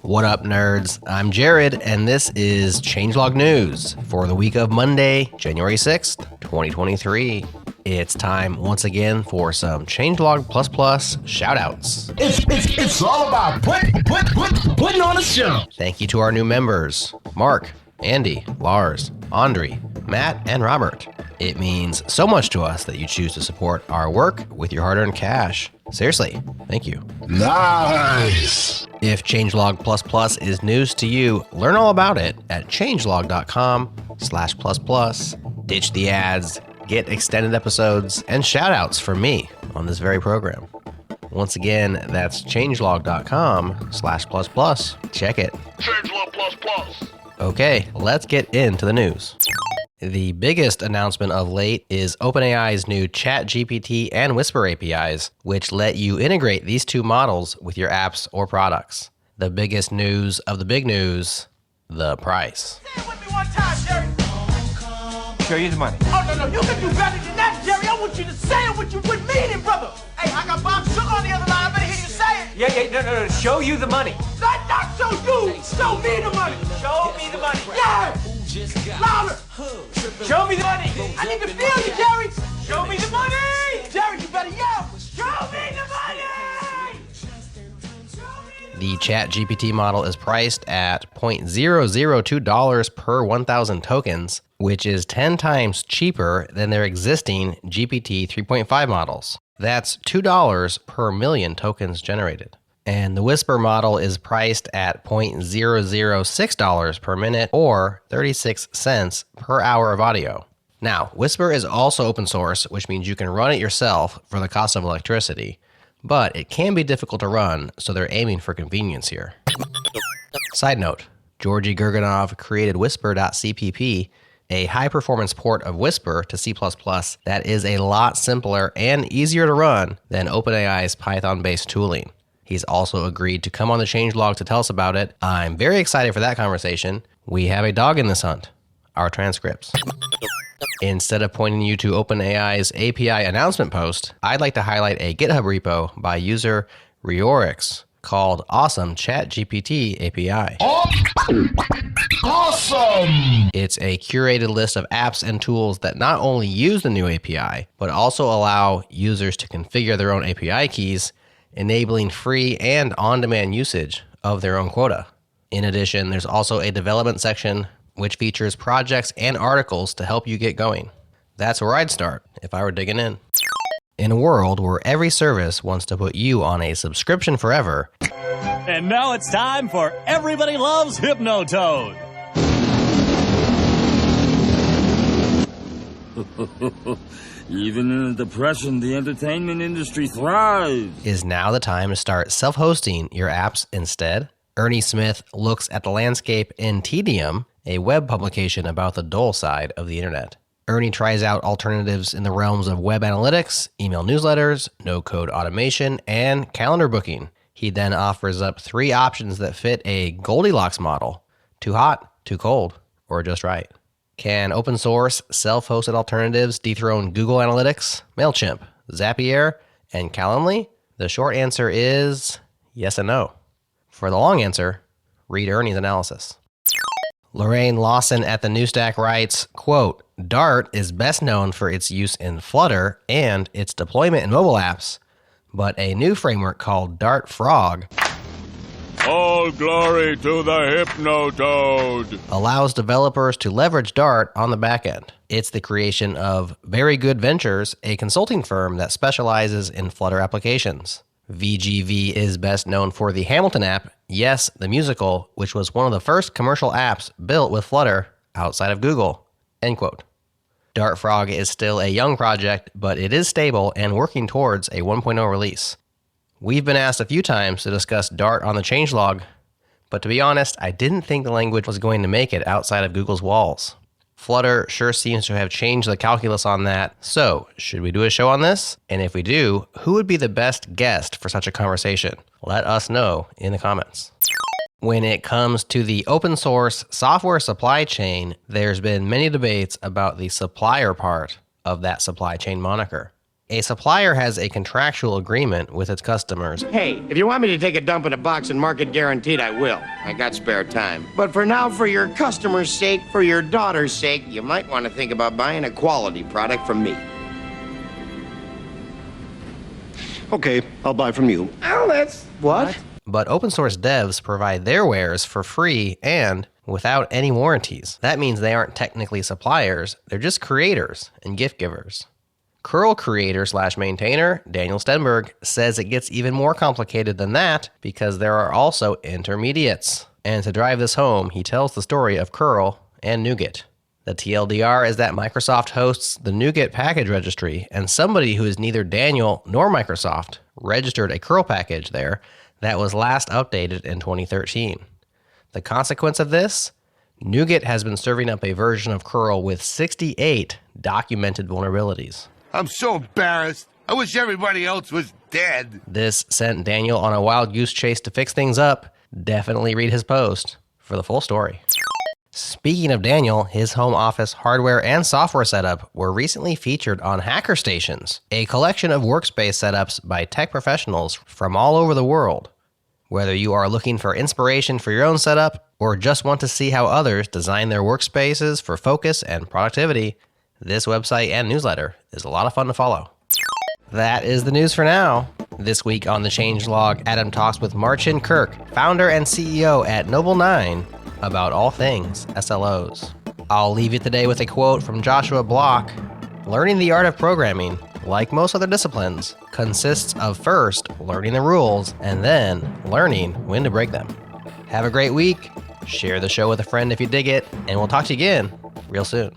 What up, nerds? I'm Jared, and this is Changelog News for the week of Monday, January 6th, 2023. It's time once again for some Changelog++ shoutouts. It's all about putting on a show. Thank you to our new members, Mark, Andy, Lars, Andre, Matt, and Robert. It means so much to us that you choose to support our work with your hard-earned cash. Seriously, thank you. Nice. If Changelog++ is news to you, learn all about it at changelog.com/++. Ditch the ads, get extended episodes, and shoutouts from me on this very program. Once again, that's changelog.com/++. Check it. Changelog++. Okay, let's get into the news. The biggest announcement of late is OpenAI's new ChatGPT and Whisper APIs, which let you integrate these two models with your apps or products. The biggest news of the big news, the price. Say it with me one time, Jerry. Show you the money. Oh, no, you can do better than that, Jerry. I want you to say it with meaning, brother. Hey, I got Bob Sugar on the other line. I better hear you say it. Yeah, no, show you the money. Not show you. Show me the money. Show me the money. Yeah. Louder. Show me the money. I need to feel you, Jerry. Show me the money. Jerry, you better yell. Show me the money. The ChatGPT model is priced at $0.002 per 1,000 tokens, which is 10 times cheaper than their existing GPT 3.5 models. That's $2 per million tokens generated. And the Whisper model is priced at $0.006 per minute or 36 cents per hour of audio. Now, Whisper is also open source, which means you can run it yourself for the cost of electricity, but it can be difficult to run, so they're aiming for convenience here. Side note, Georgy Gurganov created Whisper.cpp, a high-performance port of Whisper to C++ that is a lot simpler and easier to run than OpenAI's Python-based tooling. He's also agreed to come on the changelog to tell us about it. I'm very excited for that conversation. We have a dog in this hunt, our transcripts. Instead of pointing you to OpenAI's API announcement post, I'd like to highlight a GitHub repo by user Reorx called Awesome ChatGPT API. Awesome. It's a curated list of apps and tools that not only use the new API, but also allow users to configure their own API keys, enabling free and on-demand usage of their own quota. In addition, there's also a development section which features projects and articles to help you get going. That's where I'd start if I were digging in. In a world where every service wants to put you on a subscription forever. And now it's time for Everybody Loves Hypnotoad. Even in a depression, the entertainment industry thrives. Is now the time to start self-hosting your apps instead? Ernie Smith looks at the landscape in Tedium, a web publication about the dull side of the internet. Ernie tries out alternatives in the realms of web analytics, email newsletters, no-code automation, and calendar booking. He then offers up 3 options that fit a Goldilocks model: too hot, too cold, or just right. Can open source, self-hosted alternatives dethrone Google Analytics, MailChimp, Zapier, and Calendly? The short answer is yes and no. For the long answer, read Ernie's analysis. Lorraine Lawson at the Newstack writes, quote, Dart is best known for its use in Flutter and its deployment in mobile apps, but a new framework called Dart Frog All glory to the Hypnotoad allows developers to leverage Dart on the back end. It's the creation of Very Good Ventures, a consulting firm that specializes in Flutter applications. VGV is best known for the Hamilton app, Yes, the Musical, which was one of the first commercial apps built with Flutter outside of Google. End quote. Dart Frog is still a young project, but it is stable and working towards a 1.0 release. We've been asked a few times to discuss Dart on the changelog, but to be honest, I didn't think the language was going to make it outside of Google's walls. Flutter sure seems to have changed the calculus on that. So, should we do a show on this? And if we do, who would be the best guest for such a conversation? Let us know in the comments. When it comes to the open source software supply chain, there's been many debates about the supplier part of that supply chain moniker. A supplier has a contractual agreement with its customers. Hey, if you want me to take a dump in a box and mark it guaranteed, I will. I got spare time. But for now, for your customer's sake, for your daughter's sake, you might want to think about buying a quality product from me. Okay, I'll buy from you. Oh, that's... What? But open source devs provide their wares for free and without any warranties. That means they aren't technically suppliers, they're just creators and gift givers. Curl creator / maintainer Daniel Stenberg says it gets even more complicated than that because there are also intermediates. And to drive this home, he tells the story of curl and NuGet. The TLDR is that Microsoft hosts the NuGet package registry, and somebody who is neither Daniel nor Microsoft registered a curl package there that was last updated in 2013. The consequence of this? NuGet has been serving up a version of curl with 68 documented vulnerabilities. I'm so embarrassed. I wish everybody else was dead. This sent Daniel on a wild goose chase to fix things up. Definitely read his post for the full story. Speaking of Daniel, his home office hardware and software setup were recently featured on Hacker Stations, a collection of workspace setups by tech professionals from all over the world. Whether you are looking for inspiration for your own setup or just want to see how others design their workspaces for focus and productivity, this website and newsletter is a lot of fun to follow. That is the news for now. This week on the Changelog, Adam talks with Marcin Kirk, founder and CEO at Noble9, about all things SLOs. I'll leave you today with a quote from Joshua Block. Learning the art of programming, like most other disciplines, consists of first learning the rules and then learning when to break them. Have a great week. Share the show with a friend if you dig it, and we'll talk to you again real soon.